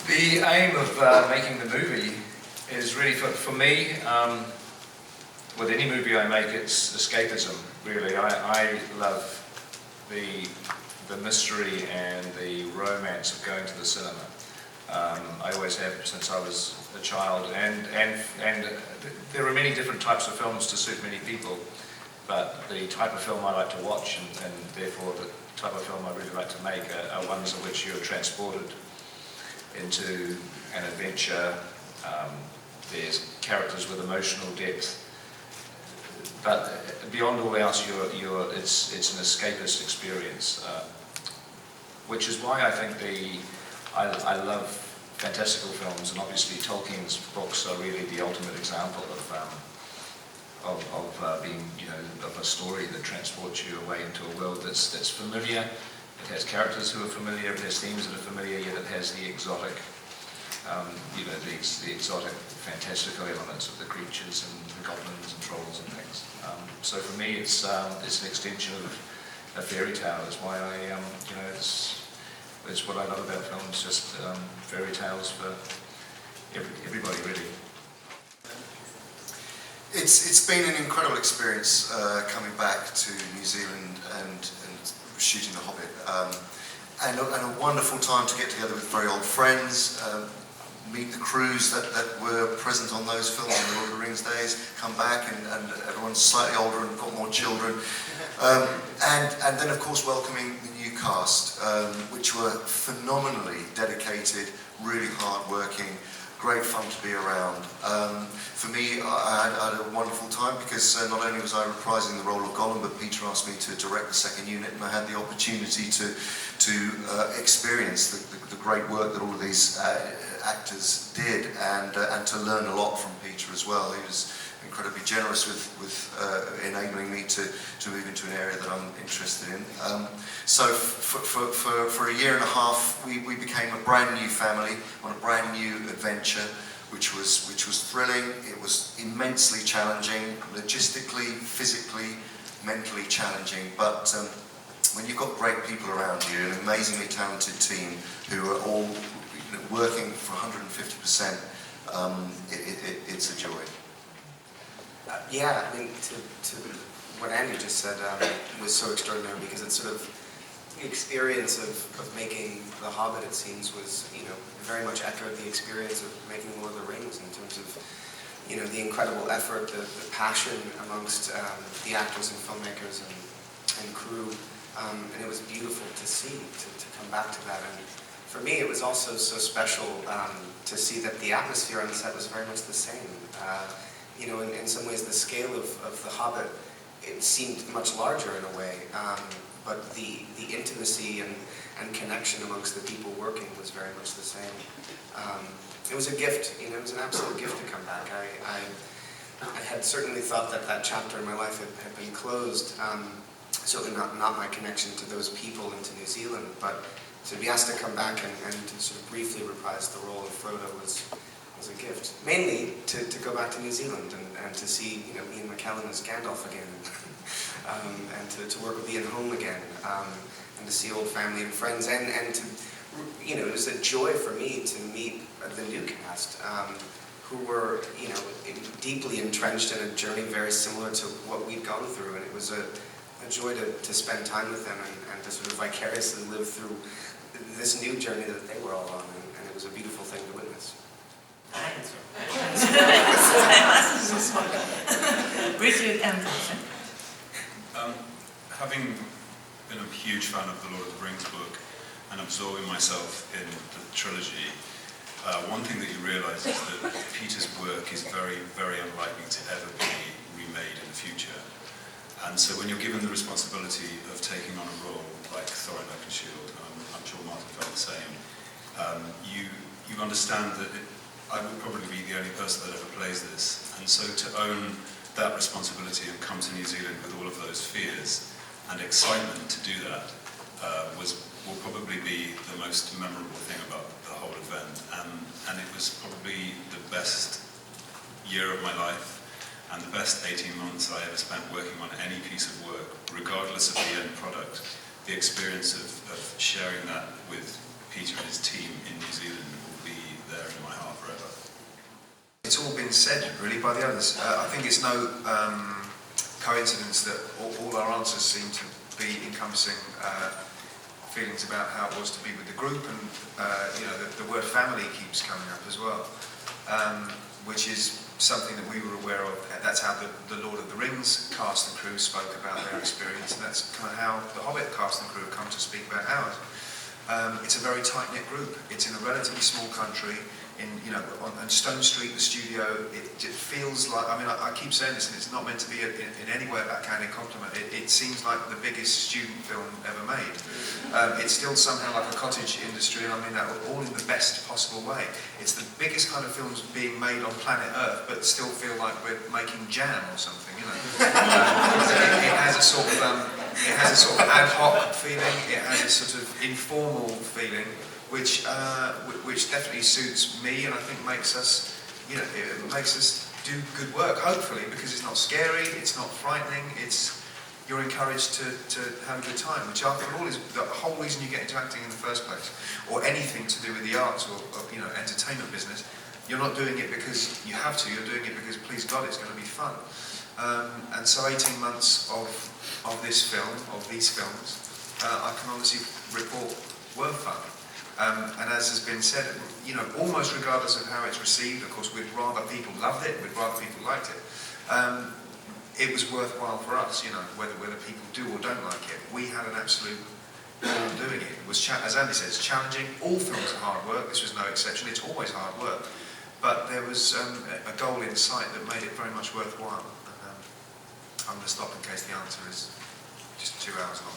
The aim of making the movie is really, for me, with any movie I make, it's escapism, really. I love the mystery and the romance of going to the cinema. I always have since I was a child, and there are many different types of films to suit many people, but the type of film I like to watch, and therefore the type of film I really like to make, are ones in which you're transported into an adventure. There's characters with emotional depth, but beyond all else, it's an escapist experience, which is why I think I love fantastical films, and obviously Tolkien's books are really the ultimate example of being, of a story that transports you away into a world that's familiar. It has characters who are familiar, it has themes that are familiar, yet it has the exotic, the exotic, fantastical elements of the creatures and the goblins and trolls and things. So for me, it's an extension of a fairy tale. It's why it's what I love about films, just fairy tales for everybody, really. It's been an incredible experience coming back to New Zealand and shooting The Hobbit, and a wonderful time to get together with very old friends, meet the crews that were present on those films in the Lord of the Rings days, come back and everyone's slightly older and got more children, and then of course welcoming the new cast, which were phenomenally dedicated, really hard-working, great fun to be around. For me, I had a wonderful time because not only was I reprising the role of Gollum, but Peter asked me to direct the second unit, and I had the opportunity to experience the great work that all of these actors did, and to learn a lot from Peter as well. He was incredibly generous with enabling me to move into an area that I'm interested in. So for a year and a half, we became a brand new family on a brand new adventure, which was thrilling. It was immensely challenging, logistically, physically, mentally challenging. But when you've got great people around you, an amazingly talented team who are all working for 150%, it's a joy. Yeah, I mean, to what Andy just said was so extraordinary, because it's sort of the experience of making The Hobbit, it seems, was, very much echoed the experience of making Lord of the Rings in terms of, the incredible effort, the passion amongst the actors and filmmakers and crew, and it was beautiful to see, to come back to that. And for me, it was also so special to see that the atmosphere on the set was very much the same. In some ways, the scale of The Hobbit, it seemed much larger in a way, but the intimacy and connection amongst the people working was very much the same. It was a gift, it was an absolute gift to come back. I had certainly thought that chapter in my life had been closed, certainly not my connection to those people and to New Zealand, but to be asked to come back and to sort of briefly reprise the role of Frodo was a gift. Mainly to go back to New Zealand and to see Ian McKellen as Gandalf again, and to work with Ian Holm again, and to see old family and friends, and to it was a joy for me to meet the new cast, who were deeply entrenched in a journey very similar to what we'd gone through, and it was a joy to spend time with them and to sort of vicariously live through this new journey that they were all on, and it was a beautiful thing to witness. Richard and having been a huge fan of the Lord of the Rings book and absorbing myself in the trilogy, one thing that you realise is that Peter's work is very, very unlikely to ever be remade in the future. And so when you're given the responsibility of taking on a role like Thorin Oakenshield, I'm sure Martin felt the same, you understand that I would probably be the only person that ever plays this. And so to own that responsibility and come to New Zealand with all of those fears and excitement to do that will probably be the most memorable thing about the whole event. And it was probably the best year of my life and the best 18 months I ever spent working on any piece of work, regardless of the end product. The experience of sharing that with Peter and his team in New Zealand will be my heart forever. It's all been said really by the others. I think it's no coincidence that all our answers seem to be encompassing feelings about how it was to be with the group, and the word family keeps coming up as well, which is something that we were aware of. That's how the Lord of the Rings cast and crew spoke about their experience, and that's kind of how the Hobbit cast and crew have come to speak about ours. It's a very tight-knit group. It's in a relatively small country. On Stone Street, the studio, it feels like, I mean, I keep saying this, and it's not meant to be in any way a backhanded compliment. It seems like the biggest student film ever made. It's still somehow like a cottage industry, and I mean that all in the best possible way. It's the biggest kind of films being made on planet Earth, but still feel like we're making jam or something, it has a sort of ad hoc feeling. It has a sort of informal feeling, which definitely suits me, and I think makes us, it makes us do good work, hopefully, because it's not scary, it's not frightening, you're encouraged to have a good time, which after all is the whole reason you get into acting in the first place, or anything to do with the arts or entertainment business. You're not doing it because you have to, you're doing it because, please God, it's going to be fun. And so 18 months of this film, of these films, I can honestly report were fun. And as has been said, almost regardless of how it's received, of course, we'd rather people loved it, we'd rather people liked it. It was worthwhile for us, whether people do or don't like it. We had an absolute ball doing it. It was, as Andy says, challenging. All films are hard work. This was no exception. It's always hard work. But there was a goal in sight that made it very much worthwhile. And, I'm going to stop in case the answer is just 2 hours long.